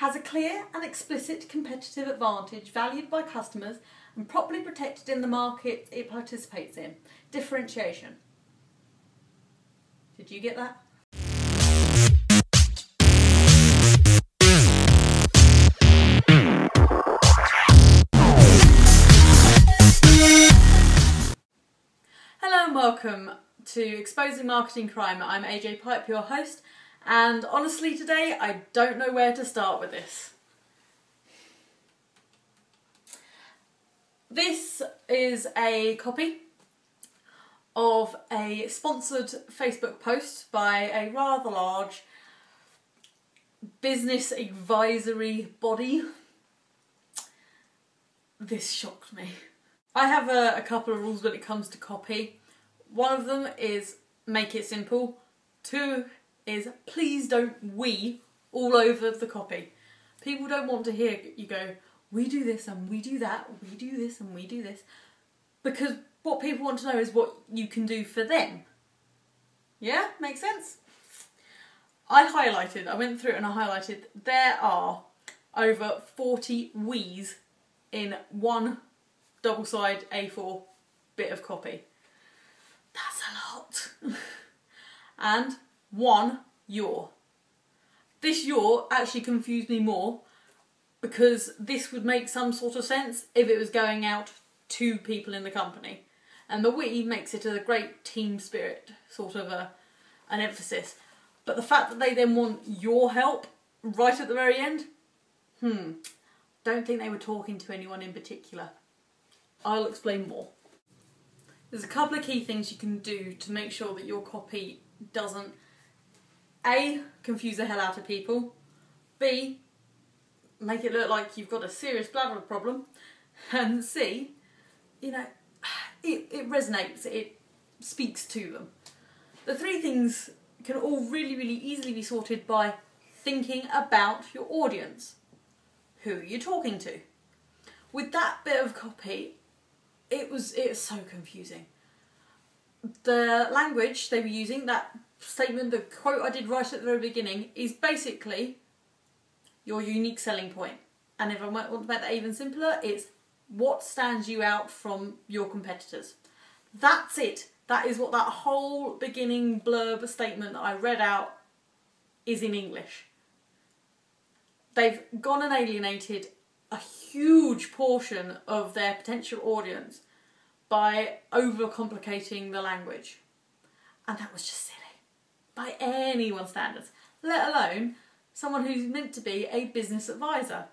has a clear and explicit competitive advantage valued by customers and properly protected in the market it participates in. Differentiation. Did you get that? Hello and welcome to Exposing Marketing Crime. I'm Ppie, your host, and honestly today I don't know where to start with this. This is a copy of a sponsored Facebook post by a rather large business advisory body. This shocked me. I have a couple of rules when it comes to copy. One of them is make it simple. Two is please don't we all over the copy. People don't want to hear you go, we do this and we do that, we do this and we do this. Because what people want to know is what you can do for them. Yeah? Makes sense? I went through and I highlighted, there are over 40 we's in one double-sided A4 bit of copy. That's a lot. And one, your. This your actually confused me more because this would make some sort of sense if it was going out to people in the company. And the we makes it a great team spirit, sort of an emphasis. But the fact that they then want your help right at the very end, don't think they were talking to anyone in particular. I'll explain more. There's a couple of key things you can do to make sure that your copy doesn't A, confuse the hell out of people, B, make it look like you've got a serious bladder problem, and C, it resonates, it speaks to them. The three things can all really, really easily be sorted by thinking about your audience. Who are you talking to? With that bit of copy, it's so confusing. The language they were using, that statement, the quote I did right at the very beginning, is basically your unique selling point. And if I want to make that even simpler, it's what stands you out from your competitors. That's it. That is what that whole beginning blurb statement that I read out is in English. They've gone and alienated a huge portion of their potential audience by overcomplicating the language. And that was just silly. By anyone's standards. Let alone someone who's meant to be a business advisor.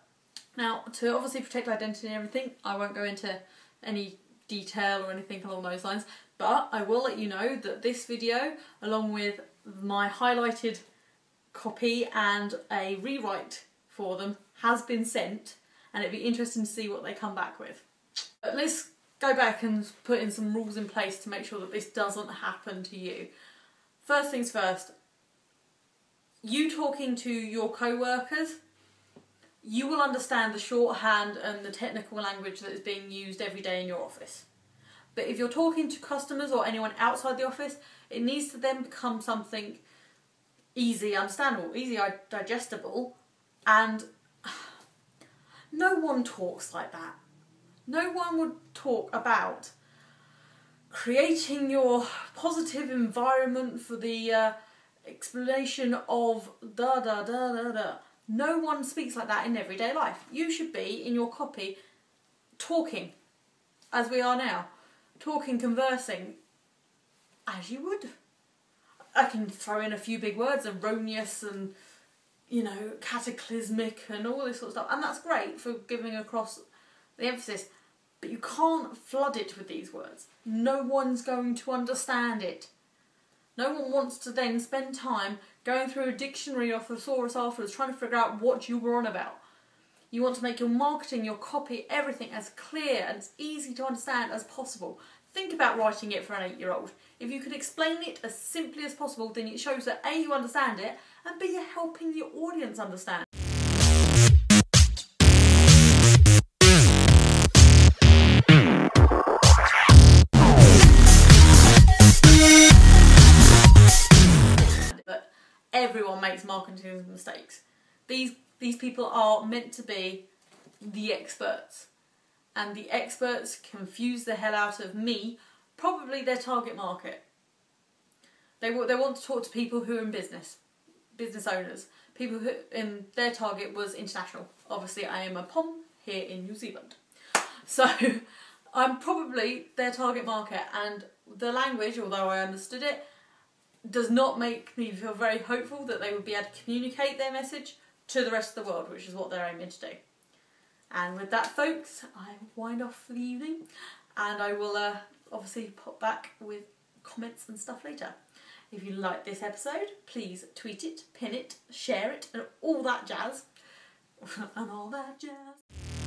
Now, to obviously protect identity and everything, I won't go into any detail or anything along those lines, but I will let you know that this video, along with my highlighted copy and a rewrite for them, has been sent, and it'd be interesting to see what they come back with. But let's go back and put in some rules in place to make sure that this doesn't happen to you. First things first, you talking to your co-workers, you will understand the shorthand and the technical language that is being used every day in your office. But if you're talking to customers or anyone outside the office, it needs to then become something easy understandable, easy digestible, and no one talks like that. No one would talk about creating your positive environment for the explanation of da da da da da. No one speaks like that in everyday life. You should be, in your copy, talking, as we are now. Talking, conversing, as you would. I can throw in a few big words, erroneous and, cataclysmic and all this sort of stuff. And that's great for giving across the emphasis. But you can't flood it with these words. No one's going to understand it. No one wants to then spend time going through a dictionary or thesaurus afterwards trying to figure out what you were on about. You want to make your marketing, your copy, everything as clear and as easy to understand as possible. Think about writing it for an 8-year-old. If you could explain it as simply as possible, then it shows that A, you understand it, and B, you're helping your audience understand. But everyone makes marketing mistakes. These These people are meant to be the experts. And the experts confuse the hell out of me, probably their target market. They want to talk to people who are in business owners, people who in their target was international. Obviously I am a POM here in New Zealand. So I'm probably their target market, and the language, although I understood it, does not make me feel very hopeful that they would be able to communicate their message to the rest of the world, which is what they're aiming to do. And with that, folks, I wind off for the evening, and I will obviously pop back with comments and stuff later. If you like this episode, please tweet it, pin it, share it, and all that jazz. And all that jazz.